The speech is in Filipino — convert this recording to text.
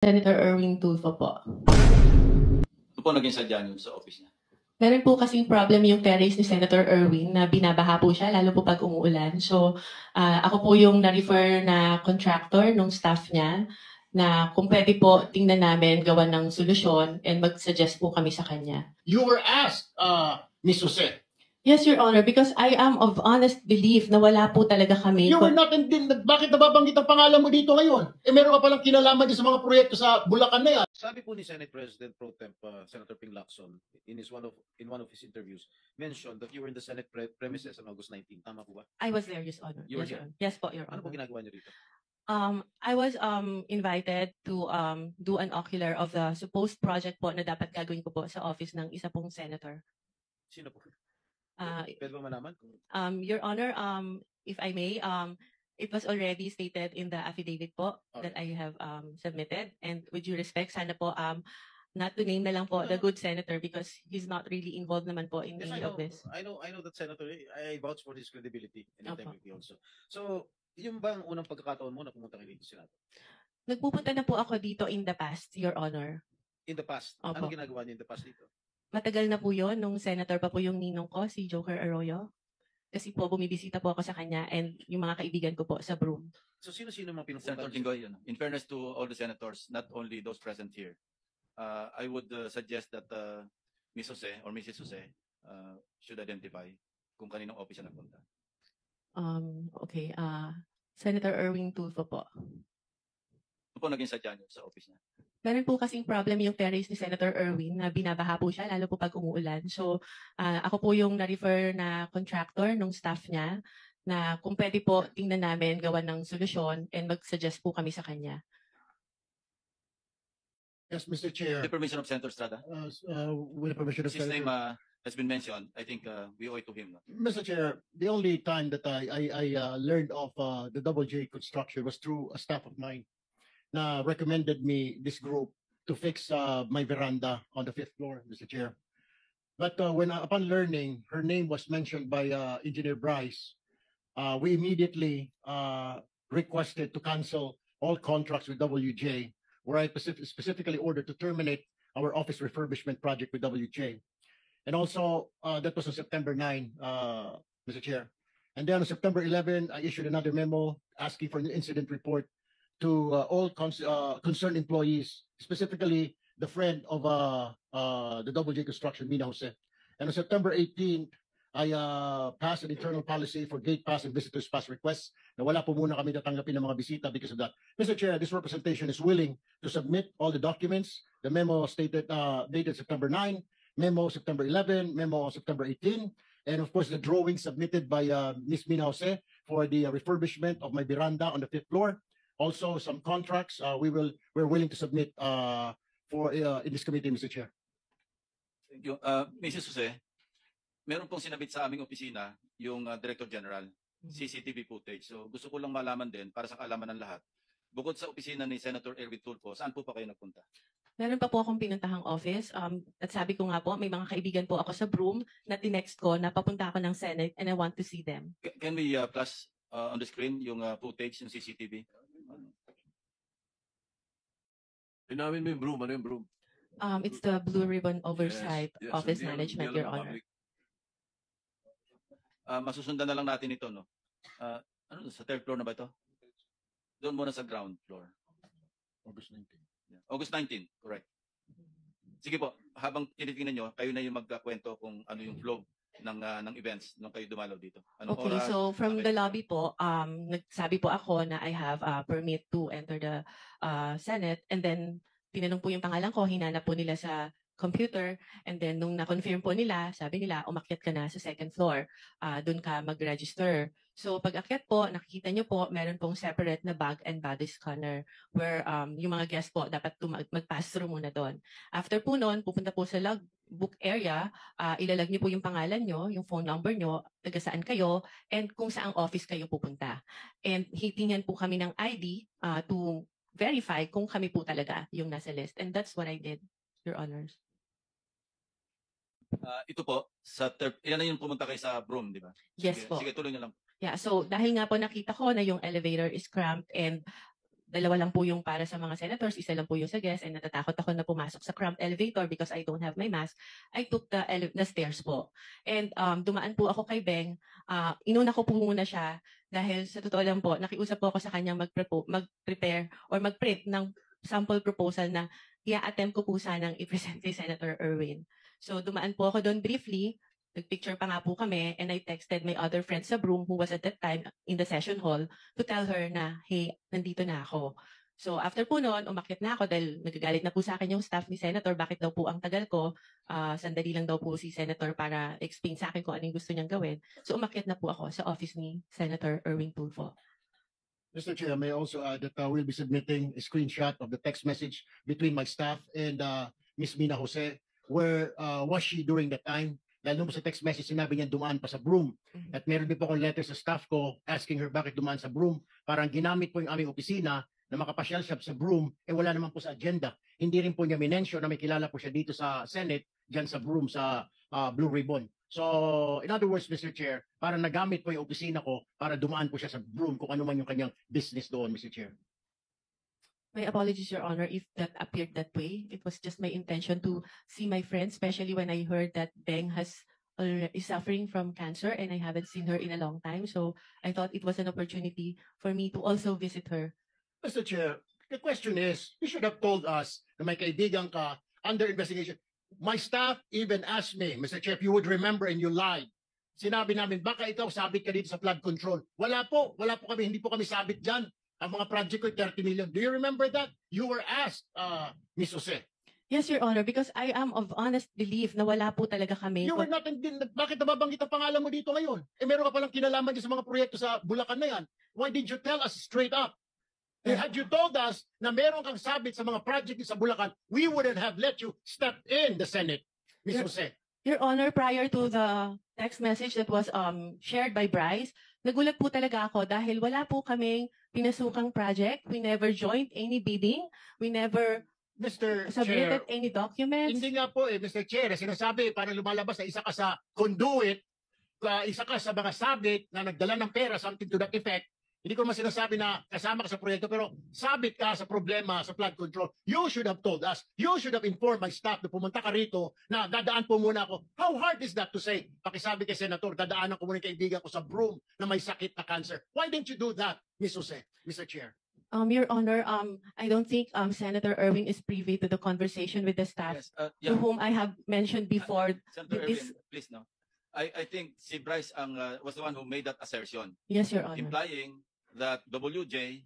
Senator Erwin Tulfo po. Ano po naging sadya niyo sa office niya? Meron po kasing problem yung terrace ni Senator Erwin na binabaha po siya, lalo po pag umuulan. So, ako po yung na-refer na contractor nung staff niya na kung pwede po tingnan namin gawa ng solusyon and mag-suggest po kami sa kanya. You were asked, Ms. Jose. Yes, Your Honor, because I am of honest belief na wala po talaga kami. You were not bakit nababanggit ang pangalan mo dito ngayon? Eh meron ka palang kinalaman din sa mga proyekto sa Bulacan na yan. Sabi po ni Senate President Pro Temp Senator Ping Lacson in one of his interviews mentioned that you were in the Senate premises on August 19. Tama po ba? I was there, Your Honor. You were Yes, here? Your Honor. Yes po, Your Ano Honor. po ginagawa niyo dito? I was invited to do an ocular of the supposed project po na dapat gagawin ko po sa office ng isa pong senator. Sino po? Pwede ba malaman kung Your Honor, if I may, it was already stated in the affidavit po that I have submitted. And with due respect, sana po not to name na lang po the good senator because he's not really involved naman po in Yes, any of this. I know that Senator, I vouch for his credibility and Opo. integrity also. So, yung ba ang unang pagkakataon mo na pumunta kayo dito sa Senado? Nagpupunta na po ako dito in the past, Your Honor. In the past? Opo. Ano ginagawa niyo in the past dito? Matagal na po yun, nung senator pa po yung ninong ko, si Joker Arroyo. Kasi po, bumibisita po ako sa kanya and yung mga kaibigan ko po sa Broome. So, sino-sino mga pinupunta? Senator Jinggoy, in fairness to all the senators, not only those present here, I would suggest that Ms. Jose or Mrs. Jose should identify kung kaninong office siya nagpunta. Okay, Senator Erwin Tulfo po. Ano po naging sadya niyo sa office niya? Meron po kasing problem yung terrace ni Senator Erwin na binabaha po siya, lalo po pag umuulan. So, ako po yung na-refer na contractor nung staff niya na kung pwede po tingnan namin gawa ng solusyon and mag-suggest po kami sa kanya. Yes, Mr. Chair. The permission of Senator Estrada? With the permission of His name Senator. has been mentioned. I think we owe it to him. No? Mr. Chair, the only time that I learned of the Double J construction was through a staff of mine na recommended me this group to fix my veranda on the 5th floor, Mr. Chair. But upon learning her name was mentioned by Engineer Bryce, we immediately requested to cancel all contracts with WJ, where I specifically ordered to terminate our office refurbishment project with WJ. And also, that was on September 9, Mr. Chair. And then on September 11, I issued another memo asking for an incident report to all concerned employees, specifically the friend of the Double J Construction, Mina Jose. And on September 18, I passed an internal policy for gate pass and visitors pass requests na wala po muna kami natanggapin ng mga bisita because of that. Mr. Chair, this representation is willing to submit all the documents. The memo stated dated September 9, memo September 11, memo September 18, and of course the drawing submitted by Ms. Mina Jose for the refurbishment of my veranda on the 5th floor. Also, some contracts we're willing to submit for in this committee, Mr. Chair. Thank you. Mrs. Jose, meron pong sinabit sa aming opisina yung Director General, CCTV footage. So gusto ko lang malaman din para sa kaalaman ng lahat. Bukod sa opisina ni Senator Erwin Tulfo, saan po pa kayo nagpunta? Meron pa po akong pinuntahang office. At sabi ko nga po, may mga kaibigan po ako sa Broome na tinext ko na papunta ako ng Senate and I want to see them. Can we flash on the screen yung footage ng CCTV? Inamin mo yung Broome. Ano yung Broome? It's the Blue Ribbon Oversight Yes, Office hindi Management, alam Your ng Honor. public. Masusundan na lang natin ito, no? Sa third floor na ba ito? Doon muna sa ground floor. August 19. Yeah. August 19, correct. Sige po, habang tinitingnan nyo, kayo na yung magkakwento kung ano yung flow ng events nung kayo dumalaw dito. Anong Okay, oras? so from Okay. the lobby po, nagsabi po ako na I have a permit to enter the Senate and then tinanong po yung pangalan ko, hinanap po nila sa computer and then nung na-confirm po nila, sabi nila, umakyat ka na sa second floor, dun ka mag-register. So pag akyat po, nakikita nyo po, meron pong separate na bag and body scanner where yung mga guests po dapat mag-pass through muna doon. After po noon, pupunta po sa logbook area, ilalag nyo po yung pangalan nyo, yung phone number nyo, taga saan kayo, and kung saang office kayo pupunta. And hitingan po kami ng ID to verify kung kami po talaga yung nasa list. And that's what I did, Your Honors. Ito po, sa third, ilan na yung pumunta kayo sa Broome, di ba? Yes Sige, po. sige, tuloy nyo lang. Yeah, so dahil nga po nakita ko na yung elevator is cramped and dalawa lang po yung para sa mga senators, isa lang po yung sa guests, and natatakot ako na pumasok sa cramped elevator because I don't have my mask. I took the stairs po. And dumaan po ako kay Beng. Inuna ko po muna siya dahil sa totoo lang po, nakiusap po ako sa kanyang mag-prepare or mag-print ng sample proposal na i-attempt ko po sanang i-present kay Senator Erwin. So dumaan po ako doon briefly. Nagpicture pa nga po kami, and I texted my other friend sa room who was at that time in the session hall to tell her na, hey, nandito na ako. So after po noon, umakyat na ako dahil nagagalit na po sa akin yung staff ni Senator, bakit daw po ang tagal ko, sandali lang daw po si Senator para explain sa akin kung anong gusto niyang gawin. So umakyat na po ako sa office ni Senator Erwin Tulfo. Mr. Chair, may I also add that we'll be submitting a screenshot of the text message between my staff and Ms. Mina Jose. Where was she during that time? Dahil nung sa text message, sinabi niya dumaan pa sa Broome. Mhm. At meron din po akong letter sa staff ko asking her bakit dumaan sa Broome. Parang ginamit po yung aming opisina na makapasyal siya sa Broome, wala naman po sa agenda. Hindi rin po niya minensyon na may kilala po siya dito sa Senate, dyan sa Broome, sa Blue Ribbon. So, in other words, Mr. Chair, parang nagamit po yung opisina ko para dumaan po siya sa Broome kung ano man yung kanyang business doon, Mr. Chair. My apologies, Your Honor, if that appeared that way. It was just my intention to see my friend, especially when I heard that Beng is suffering from cancer and I haven't seen her in a long time. So I thought it was an opportunity for me to also visit her. Mr. Chair, the question is, you should have told us na may kaibigan ka under investigation. My staff even asked me, Mr. Chair, if you would remember and you lied. Sinabi namin, baka ikaw sabit ka dito sa flood control. Wala po kami, hindi po kami sabit dyan. Ang mga project ko, 30 million. Do you remember that? You were asked, Ms. Jose. Yes, Your Honor, because I am of honest belief na wala po talaga kami. You were not, bakit nababanggit ang pangalan mo dito ngayon? Meron ka palang kinalaman din sa mga proyekto sa Bulacan na yan. Why did you tell us straight up? Had you told us na meron kang sabit sa mga project sa Bulacan, we wouldn't have let you step in the Senate, Ms. Jose. Your Honor, prior to the text message that was shared by Bryce, nagulat po talaga ako dahil wala po kaming pinasukang project. We never joined any bidding. We never Mr. submitted Chair, any documents. hindi nga po Mr. Chair, sinasabi parang lumalabas na isa ka sa conduit, isa ka sa mga sabit na nagdala ng pera, something to that effect. Hindi ko naman sinasabi na kasama ka sa proyekto, pero sabit ka sa problema sa flood control. You should have told us. You should have informed my staff na pumunta ka rito na dadaan po muna ako. How hard is that to say? Pakisabi kay Senator, dadaanan ko muna yung kaibigan ko sa Broome na may sakit na cancer. Why didn't you do that, Ms. Jose, Mr. Chair? Your Honor, I don't think Senator Erwin is privy to the conversation with the staff Yes, to yeah. whom I have mentioned before. Senator this- Erwin, please no. I think si Bryce was the one who made that assertion, Yes, Your Honor. implying that WJ